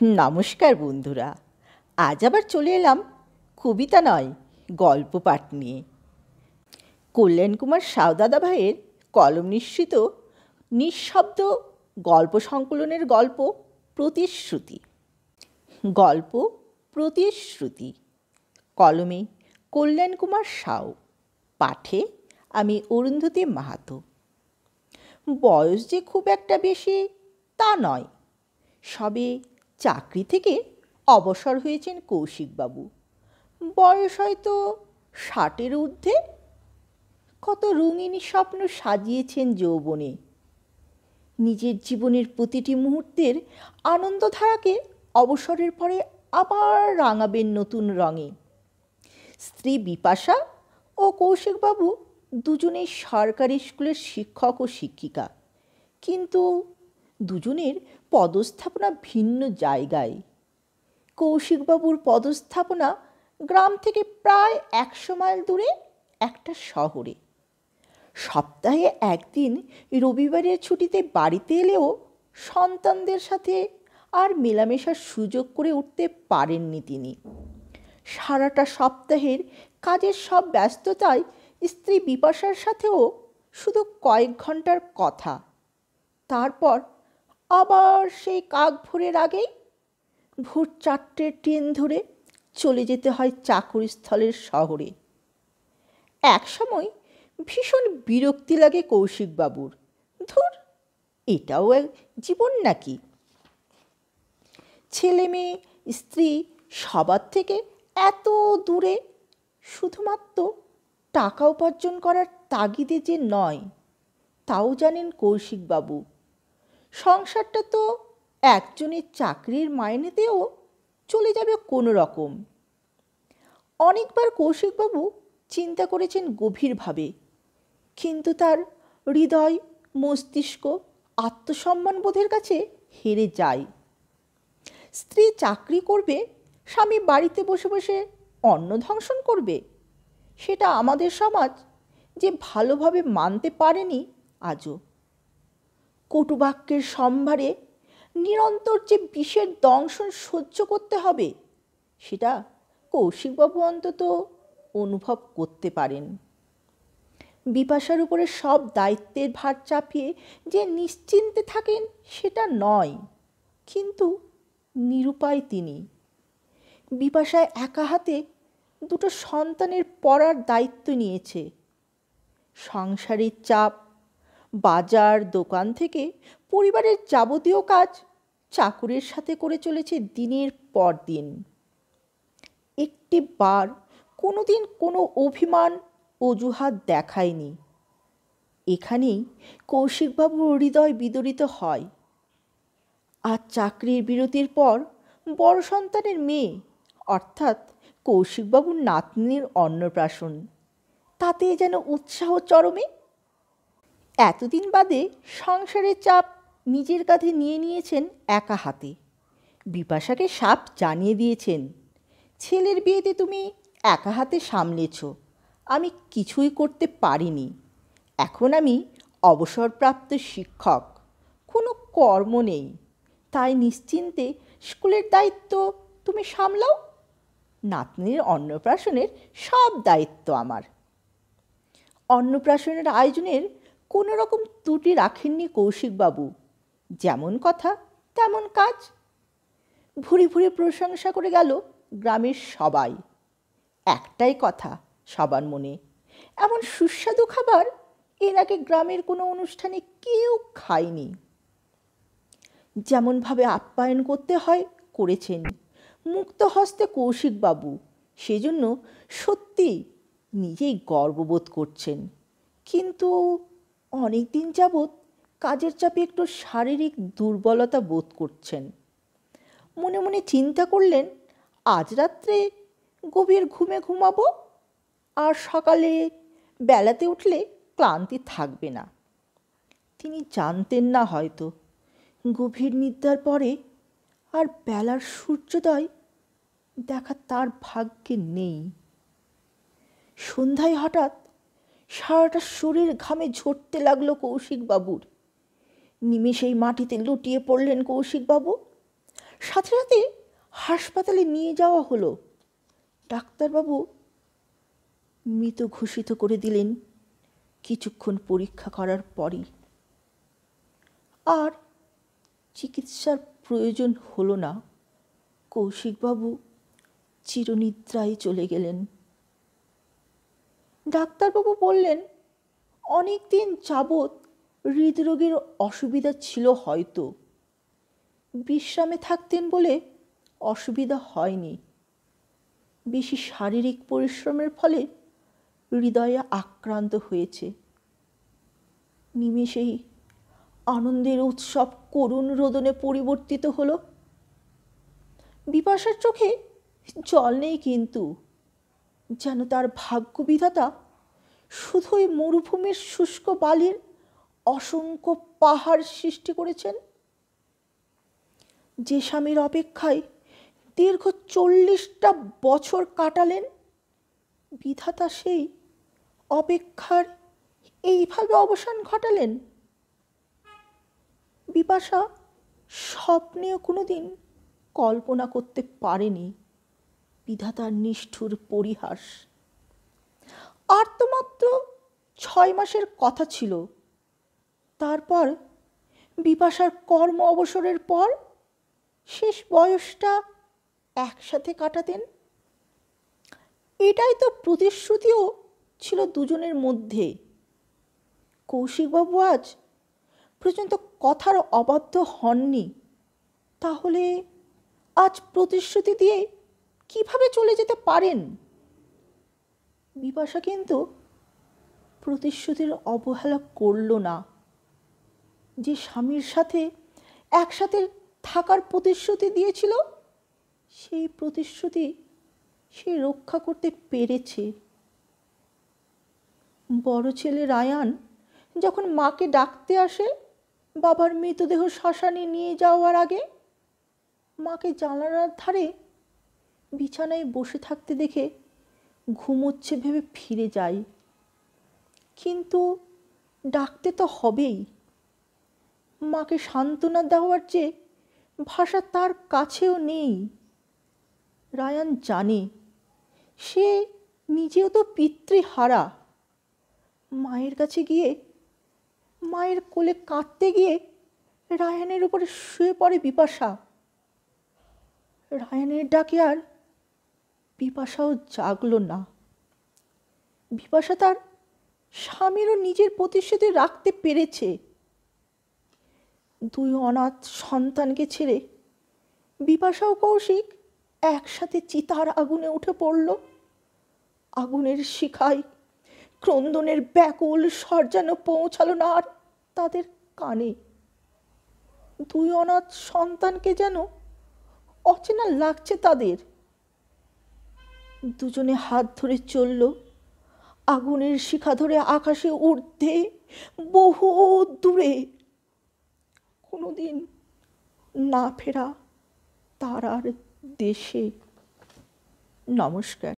নমস্কার বন্ধুরা, আজ আবার চলে এলাম কবিতা নয়, গল্প পাঠ নিয়ে। কল্যাণ কুমার সাউ দাদা ভাইয়ের কলম নিঃসৃত নিঃশব্দ গল্প সংকলনের গল্প প্রতিশ্রুতি। গল্প প্রতিশ্রুতি, কলমে কল্যাণ কুমার সাউ, পাঠে আমি অরুন্ধতী মাহাতো। বয়স যে খুব একটা বেশি তা নয়, সবে চাকরি থেকে অবসর হয়েছেন কৌশিকবাবু। বয়স হয়তো 60-এর ঊর্ধ্বে। কত রঙিন স্বপ্ন সাজিয়েছেন যৌবনে। নিজের জীবনের প্রতিটি মুহূর্তের আনন্দধারাকে অবসরের পরে আবার রাঙাবেন নতুন রঙে। স্ত্রী বিপাশা ও কৌশিকবাবু দুজনেই সরকারি স্কুলের শিক্ষক ও শিক্ষিকা, কিন্তু দুজনের পদস্থাপনা ভিন্ন জায়গায়। কৌশিকবাবুর পদস্থাপনা গ্রাম থেকে প্রায় 100 মাইল দূরে একটা শহরে। সপ্তাহে একদিন রবিবারের ছুটিতে বাড়িতে এলেও সন্তানদের সাথে আর মেলামেশার সুযোগ করে উঠতে পারেননি তিনি। সারাটা সপ্তাহের কাজের সব ব্যস্ততায় স্ত্রী বিপাশার সাথেও শুধু কয়েক ঘন্টার কথা। তারপর আবার সেই কাক ভোরের আগেই ভোর 4টের ট্রেন ধরে চলে যেতে হয় চাকরিস্থলের শহরে। এক সময় ভীষণ বিরক্তি লাগে কৌশিকবাবুর। ধুর, এটাও এক জীবন নাকি? ছেলে মেয়ে স্ত্রী সবার থেকে এত দূরে, শুধুমাত্র টাকা উপার্জন করার তাগিদে যে নয়, তাও জানেন কৌশিকবাবু। সংসারটা তো একজনের চাকরির মাইনেতেও চলে যাবে কোনো রকম। অনেকবার কৌশিকবাবু চিন্তা করেছেন গভীরভাবে, কিন্তু তার হৃদয় মস্তিষ্ক আত্মসম্মানবোধের কাছে হেরে যায়। স্ত্রী চাকরি করবে, স্বামী বাড়িতে বসে বসে অন্ন ধ্বংসন করবে, সেটা আমাদের সমাজ যে ভালোভাবে মানতে পারেনি আজও। কটুবাক্যের সম্ভারে নিরন্তর যে বিষের দংশন সহ্য করতে হবে, সেটা কৌশিকবাবু অন্তত অনুভব করতে পারেন। বিপাশার উপরে সব দায়িত্বের ভার চাপিয়ে যে নিশ্চিন্তে থাকেন সেটা নয়, কিন্তু নিরুপায় তিনি। বিপাশায় একা হাতে দুটো সন্তানের পড়ার দায়িত্ব নিয়েছে। সংসারের চাপ, বাজার দোকান থেকে পরিবারের যাবতীয় কাজ চাকরের সাথে করে চলেছে দিনের পর দিন। একটি বার কোনোদিন কোনো অভিমান অজুহাত দেখায়নি। এখানেই কৌশিকবাবুর হৃদয় বিদরিত হয়। আর চাকরির বিরতির পর বড় সন্তানের মেয়ে, অর্থাৎ কৌশিকবাবুর নাতনির অন্নপ্রাশন, তাতে যেন উৎসাহ চরমে। এতদিন বাদে সংসারের চাপ নিজের কাঁধে নিয়ে নিয়েছেন একা হাতে। বিপাশাকে সাপ জানিয়ে দিয়েছেন, ছেলের বিয়েতে তুমি একা হাতে সামলেছ, আমি কিছুই করতে পারিনি। এখন আমি অবসরপ্রাপ্ত শিক্ষক, কোনো কর্ম নেই, তাই নিশ্চিন্তে স্কুলের দায়িত্ব তুমি সামলাও। নাতনির অন্নপ্রাশনের সব দায়িত্ব আমার। অন্নপ্রাশনের আয়োজনের কোনো রকম ত্রুটি রাখেননি কৌশিকবাবু। যেমন কথা তেমন কাজ। ভুরি ভুরি প্রশংসা করে গেল গ্রামের সবাই। একটাই কথা সবার মনে, এমন সুস্বাদু খাবার এর আগে গ্রামের কোনো অনুষ্ঠানে কেউ খায়নি। যেমনভাবে আপ্যায়ন করতে হয় করেছেন মুক্ত হস্তে কৌশিকবাবু, সেজন্য সত্যি নিজেই গর্ববোধ করছেন। কিন্তু অনেক দিন যাবৎ কাজের চাপে একটু শারীরিক দুর্বলতা বোধ করছেন। মনে মনে চিন্তা করলেন, আজ রাত্রে গভীর ঘুমে ঘুমাবো, আর সকালে বেলাতে উঠলে ক্লান্তি থাকবে না। তিনি জানতেন না হয়তো গভীর নিদ্রার পরে আর বেলার সূর্যোদয় দেখা তার ভাগ্যে নেই। সন্ধ্যায় হঠাৎ সারাটা শরীর ঘামে ঝরতে লাগলো কৌশিকবাবুর। নিমেষেই মাটিতে লুটিয়ে পড়লেন কৌশিকবাবু। সাথে সাথে হাসপাতালে নিয়ে যাওয়া হলো। ডাক্তারবাবু মৃত ঘোষিত করে দিলেন কিছুক্ষণ পরীক্ষা করার পরই। আর চিকিৎসার প্রয়োজন হলো না। কৌশিকবাবু চিরনিদ্রায় চলে গেলেন। ডাক্তারবাবু বললেন, অনেক দিন যাবৎ হৃদরোগের অসুবিধা ছিল, হয়তো বিশ্রামে থাকতেন বলে অসুবিধা হয়নি। বেশি শারীরিক পরিশ্রমের ফলে হৃদয়ে আক্রান্ত হয়েছে। নিমেষেই আনন্দের উৎসব করুণ রোদনে পরিবর্তিত হলো। বিপাশার চোখে জল নেই, কিন্তু যেন তার ভাগ্যবিধাতা শুধুই মরুভূমির শুষ্ক বালির অসংখ্য পাহাড় সৃষ্টি করেছেন। যে স্বামীর অপেক্ষায় দীর্ঘ 40টা বছর কাটালেন, বিধাতা সেই অপেক্ষার এইভাবে অবসান ঘটালেন। বিপাশা স্বপ্নেও কোনোদিন কল্পনা করতে পারেনি বিধাতার নিষ্ঠুর পরিহাস। আর তো মাত্র 6 মাসের কথা ছিল। তারপর বিপাশার কর্ম অবসরের পর শেষ বয়সটা একসাথে কাটাতেন। এটাই তো প্রতিশ্রুতিও ছিল দুজনের মধ্যে। কৌশিকবাবু আজ পর্যন্ত কথার অবাধ্য হননি। তাহলে আজ প্রতিশ্রুতি দিয়ে কিভাবে চলে যেতে পারেন? বিপাশা কিন্তু প্রতিশ্রুতির অবহেলা করল না। যে স্বামীর সাথে একসাথে থাকার প্রতিশ্রুতি দিয়েছিল, সেই প্রতিশ্রুতি সে রক্ষা করতে পেরেছে। বড় ছেলে রায়ান যখন মাকে ডাকতে আসে বাবার মৃতদেহ শ্মশানে নিয়ে যাওয়ার আগে, মাকে জানালার ধারে বিছানায় বসে থাকতে দেখে ঘুমোচ্ছে ভেবে ফিরে যায়। কিন্তু ডাকতে তো হবেই। মাকে সান্ত্বনা দেওয়ার যে ভাষা তার কাছেও নেই। রায়ান জানে সে নিজেও তো পিতৃহারা। মায়ের কাছে গিয়ে মায়ের কোলে কাঁদতে গিয়ে রায়ানের উপরে শুয়ে পড়ে বিপাশা। রায়ানের ডাকে আর বিপাশাও জাগল না। বিপাশা তার স্বামীরও নিজের প্রতিশ্রুতি রাখতে পেরেছে। 2 অনাথ সন্তানকে ছেড়ে বিপাশা ও কৌশিক একসাথে চিতার আগুনে উঠে পড়ল। আগুনের শিখায় ক্রন্দনের ব্যাকুল স্বর যেন পৌঁছালো না আর তাদের কানে। 2 অনাথ সন্তানকে যেন অচেনা লাগছে তাদের। দুজনে হাত ধরে চলল আগুনের শিখা ধরে আকাশে ঊর্ধ্বে, বহু দূরে। কোনোদিন না ফেরা তারার দেশে। নমস্কার।